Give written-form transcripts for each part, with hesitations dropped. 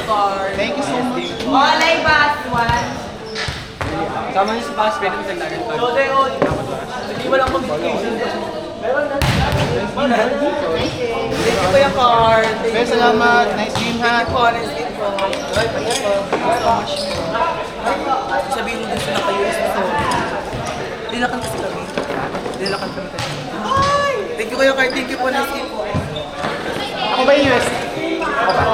card. Thank you so much. Walay bus, one. Sama niyo sa bus, pwede mo taglagan pa. Hindi mo lang communication. Meron na. Thank you po yung card. Pero salamat. Nice game ha. Thank you po, nice game po. Sabihin mo din sila kayo is ito. Dilakan kasi kami. Dilakan kami kasi. Thank you kayo card. Thank you po, nice game po. Ako ba yung US? Ako ba?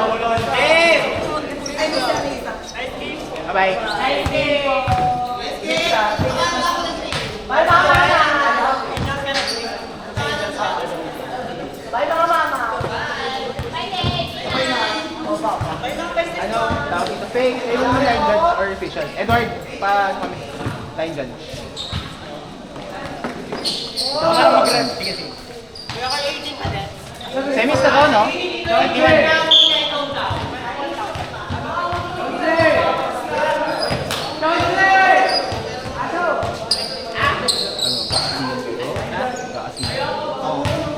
Bye-bye. Bye, mama! Bye, mga mama! Ano? Tawag dito. Faye, mo line judge or official? Edward, pa kami. Line judge. Semis na daw, no? 21.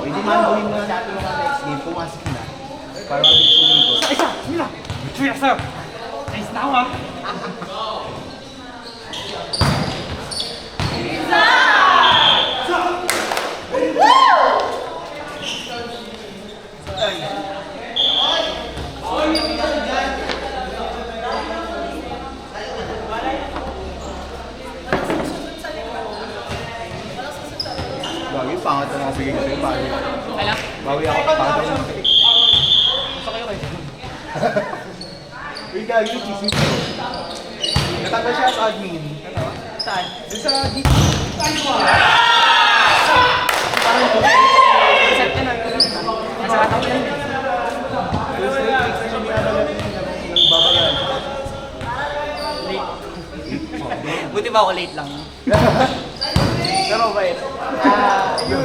Hindi man gawin mo natin yung next game, pumasok na. Para mabilis umikot. Isa! Mila! Three, sir! Nice na ako, Bawi, pangat na mga bigay ko sa'yo. Bawi. Alam? Bawi ako. Pangat na mga bigay. Gusto kayo kayo. Uy, gagi, kisip ko. Natanggal siya sa admin. Saan? Doon sa dito. Parang ito. Set ka na. Nasa kataw lang. Buti ba ako late lang? Pero bait. Yun.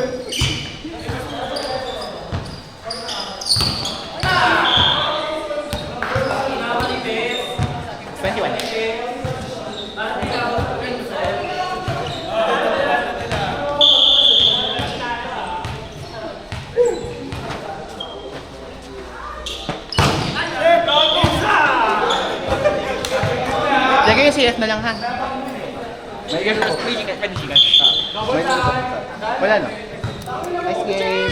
Lagay yung CF na lang ha. May ganun po. Free chicken, pwede chicken. May ganun po. Wala no. Nice game.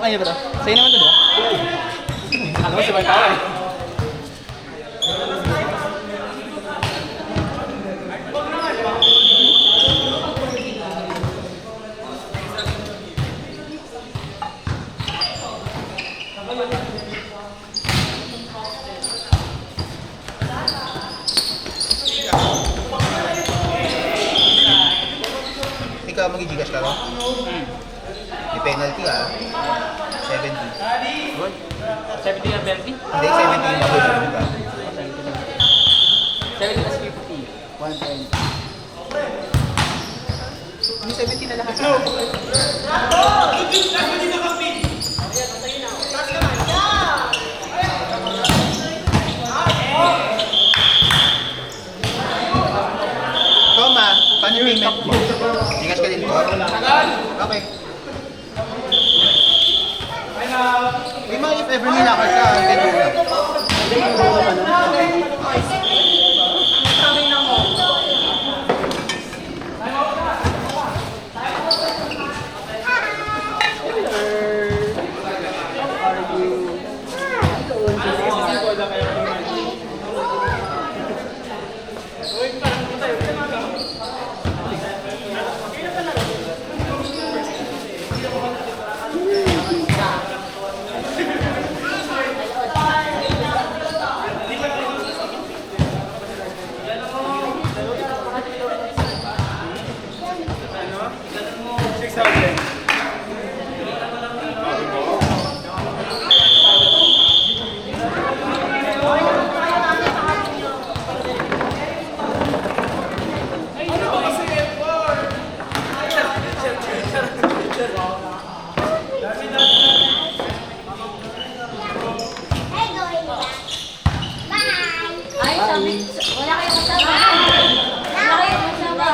Ay, ba to? Sa'yo naman to, di ba? Alam mo, sabay tao eh. Ikaw mag-gigas ka ba? May penalty ah. 70. 70 na 20? Hindi, 70 yung mag-gigas ka. 70 plus 50. 120. May 70 na lahat. Toma, paano yung payment mo? Gigas ka din ko? Okay. May mga if ever nilakad ka, then do na. Ay, sabi, wala kayong kasama. Wala kayong kasama.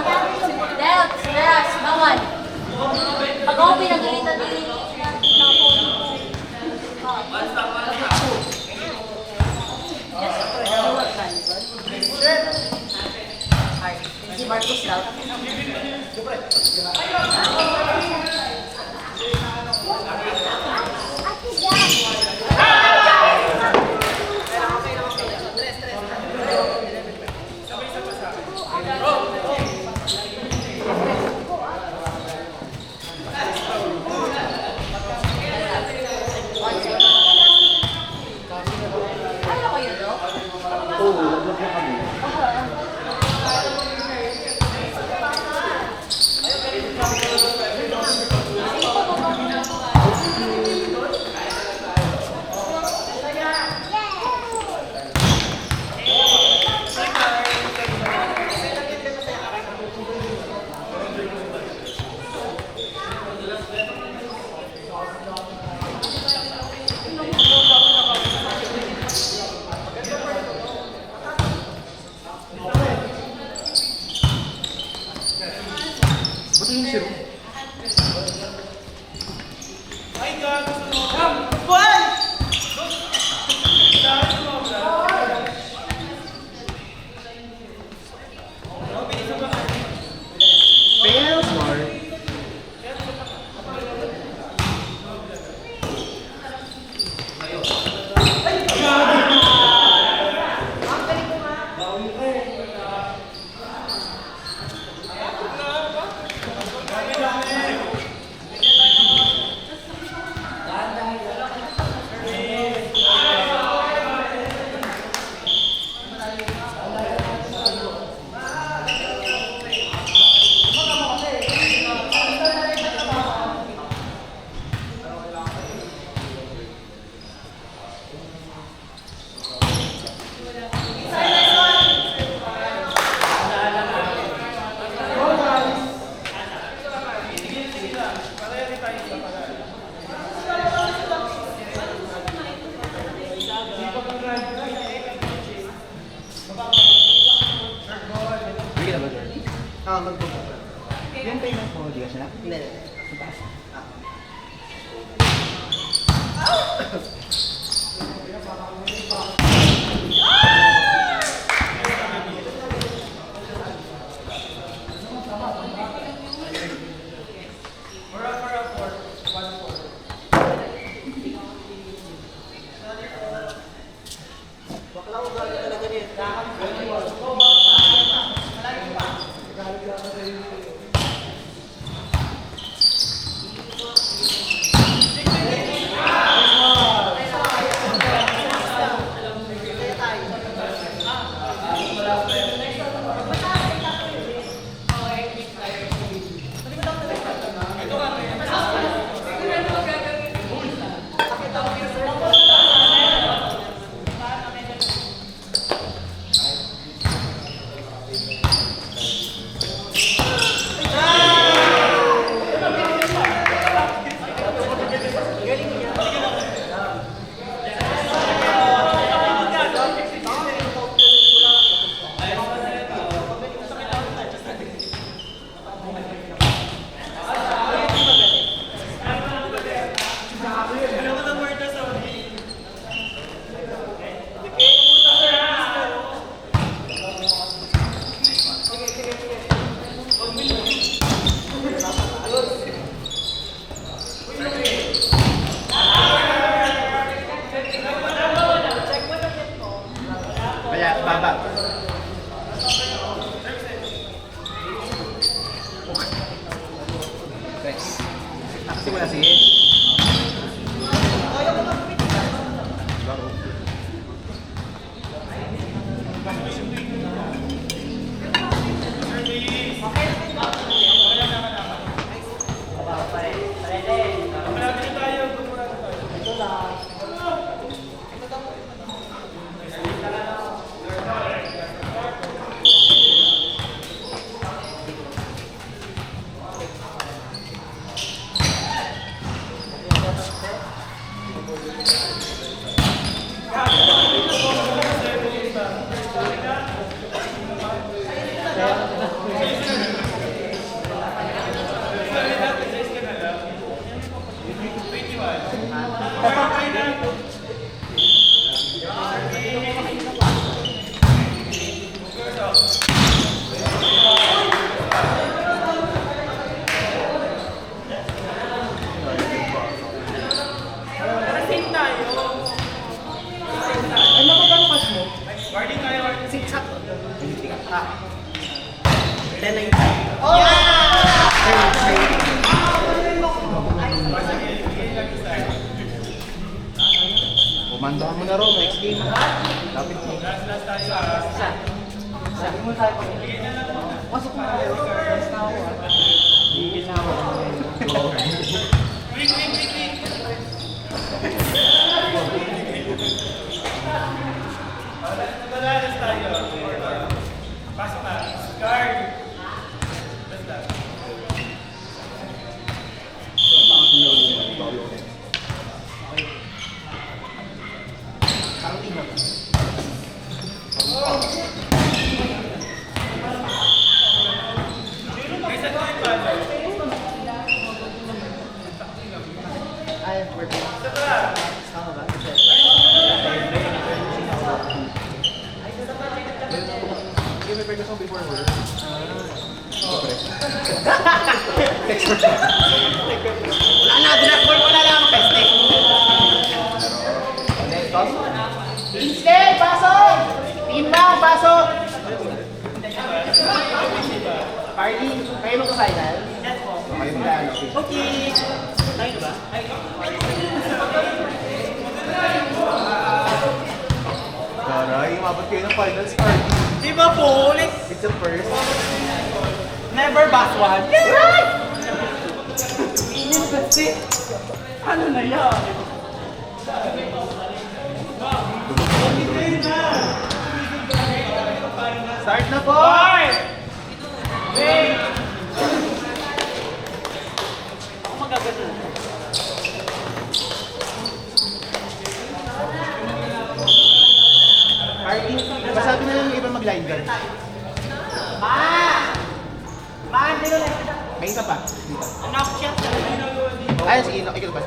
Relax, bawal. Pag ako pinagalitan din ng phone ko. Si Marcos lang. Ano kayo, no? Oo, nag-vlog na kami. Ba't yung zero? Fail, smart. Hindi ka na ba, Jordan? Magbubuka. Yung payment mo, di ka siya na? Hindi. Nice. Kasi wala si Edge. Ano ba ang cash mo? Kumandahan mo na Rom, next game. Lapit mo. Pasok na ako. Basta ako ah. Gigil na ako. Ay, birthday. Tama ba? Give me break before work. Wala na, dinakbol ko na lang ang peste. Instead, pasok! Timbang, pasok! Party, kayo magka-final? Kayo magka-ano? Okay. Tayo na ba? Garay, umabot kayo ng finals party. Di ba po? Ulit. It's the first. Never back one. Inin kasi. Ano na yan? Start na po! Ako magagano. Party, masabi na lang yung iba mag-line guard. Hindi ko lang. May isa pa. Dito. Anak siya. Ayun, sige, ikaw ba?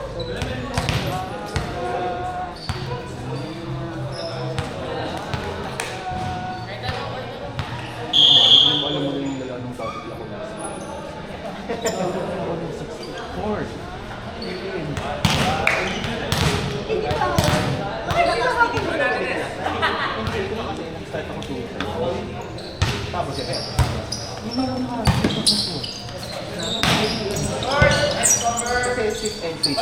Alam mo na yung dala ng topic ako na. Of course. Start ako tapos yun eh. Kasi shift and switch.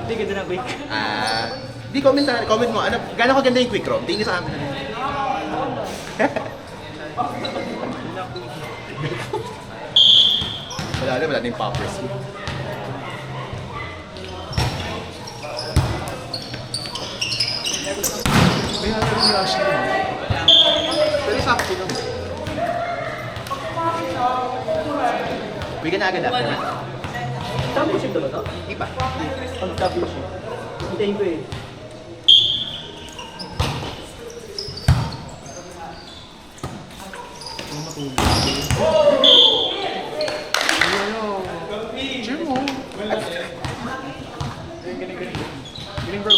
Hindi, ganda ng quick. Di comment mo, ano, gano'n kaganda yung quick roam? Tingin sa amin. wala na yung poppers. May halo yung rush na yun. Pero sakto lang. Uwi ka na agad ah. Championship na ba ito? Di pa. Pag championship. Hintayin ko eh. Cheer mo. Galing bro.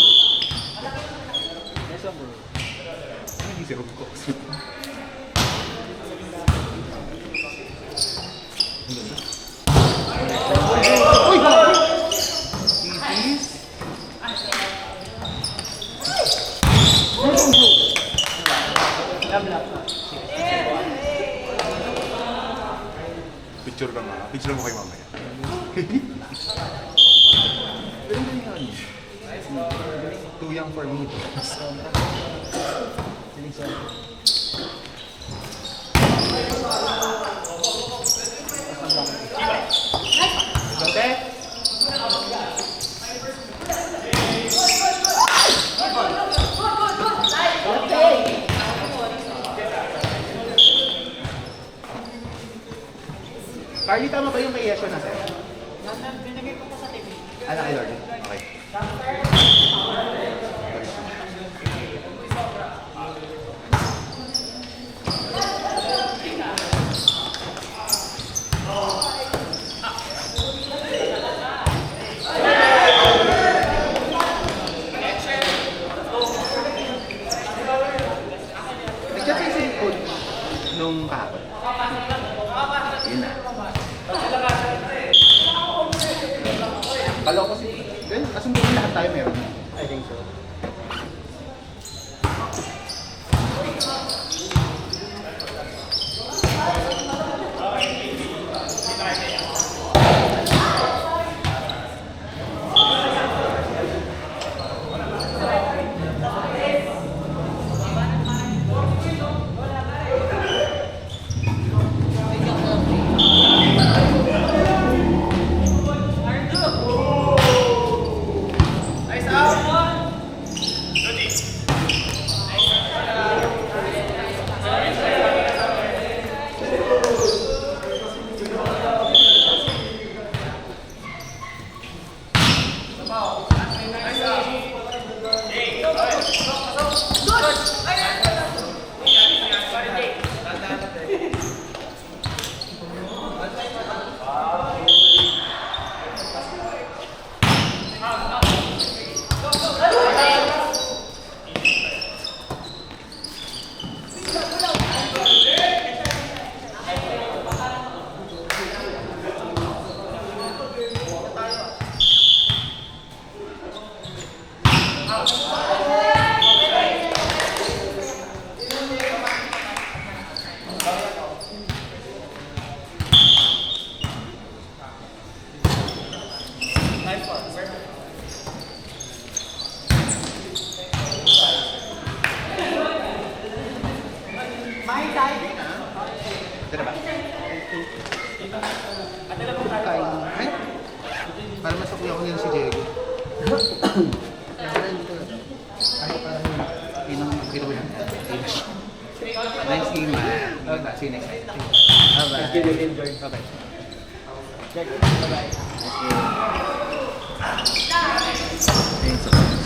Nice one, bro. Hindi si Rob ko. Picture ka nga. Picture mo kayo mamaya. Pero galing nga ano. Too young for me. Dante? Carly, tama ba yung kay Yesha na sa'yo? Binigay ko po sa TV. Ano kay Lord? Okay. Nag-chat kayo sa likod nung kahapon. Yun na. Kala ko kasi, then, kasunduin lahat tayo meron. I think so. Tara ba? Kain. Ay! Para masukuya ko yan si Diego. Ay, parang pinang pinulan. Nice game, man. Okay, see you next time. Bye-bye. Thank you, George. Bye-bye. Bye-bye.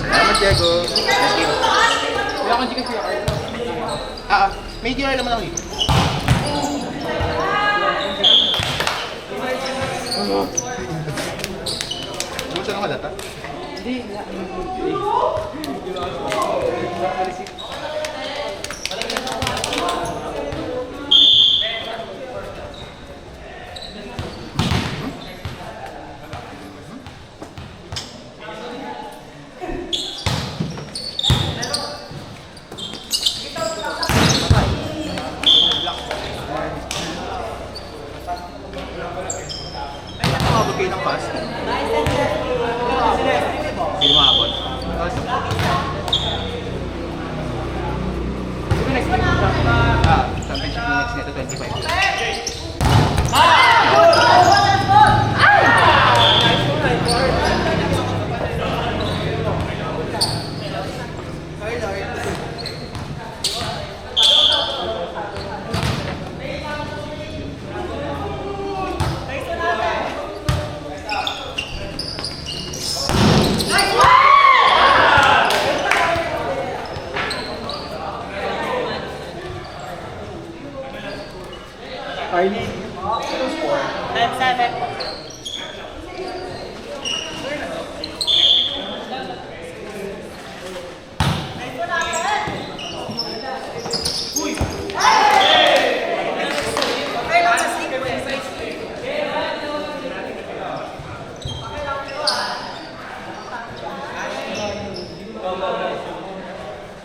Salamat, Diego. Nice game. Wala kang chicken siya. May QR naman ako dito. Gusto na data? Hindi. Ay, nakakabot kayo ng pass. Hindi makabot. Championship na next neto 25.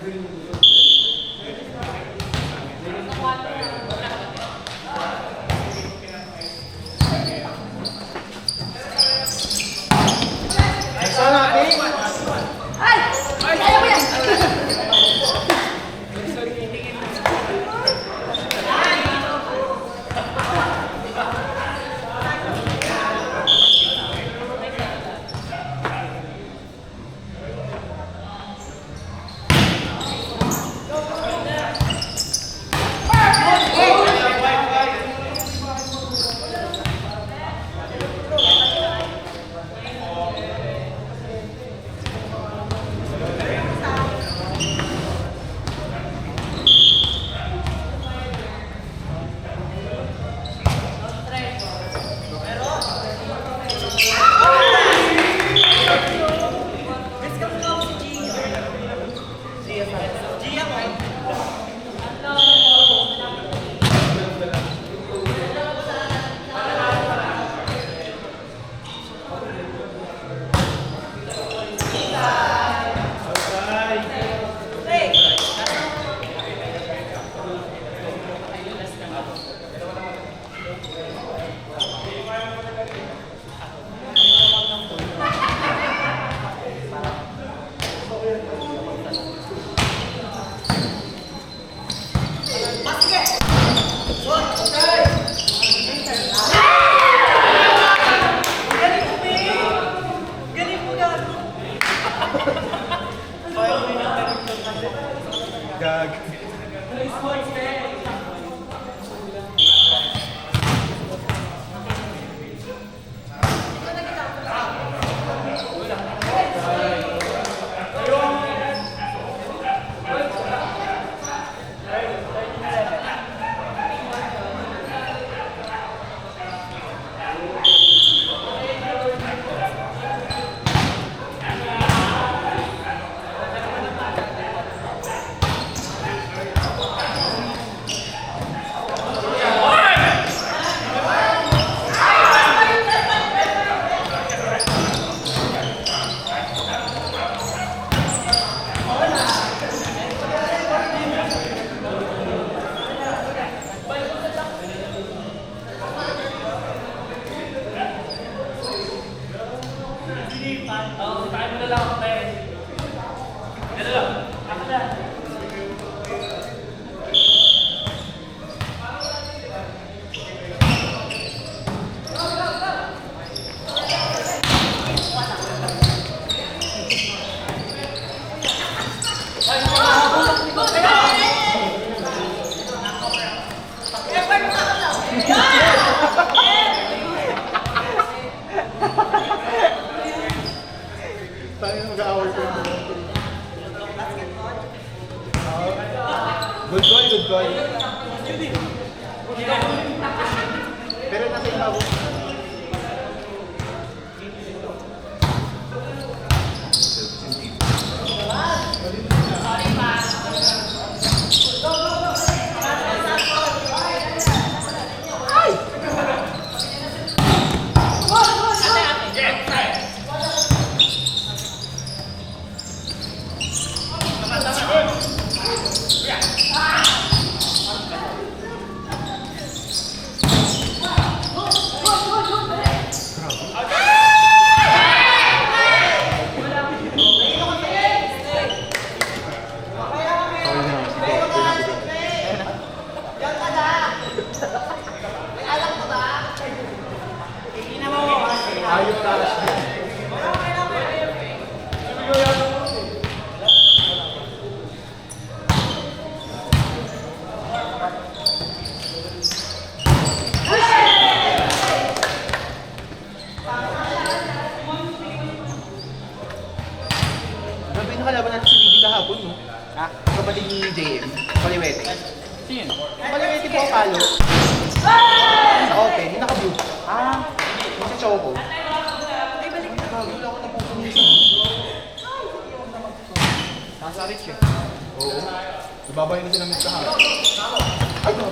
Next one natin. Ay! Kaya mo yan! Gag. Tayo mag-aaway ko. Good goal, good goal. Pero nasa ibabaw. Ayaw talas din. Grabe yung nakalaban natin si Bibi kahapon, no? Ha? Kapatid ni JM. Paliwete. Sino? Paliwete po ang palo. Sa open, yung naka-view. Yung sa Choco. Ay, balik na. Wala ako napupunin sa Nasa Rich eh. Oo. Nababay na sila ng kahapon. Ay, no.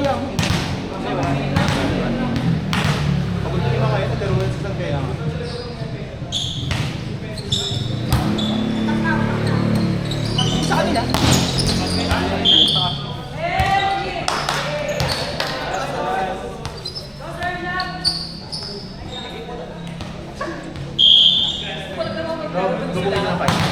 kaya mo. Pagod ko yung mga yun, pero wala sa kaya. Sa kanila. Lubugin na pa.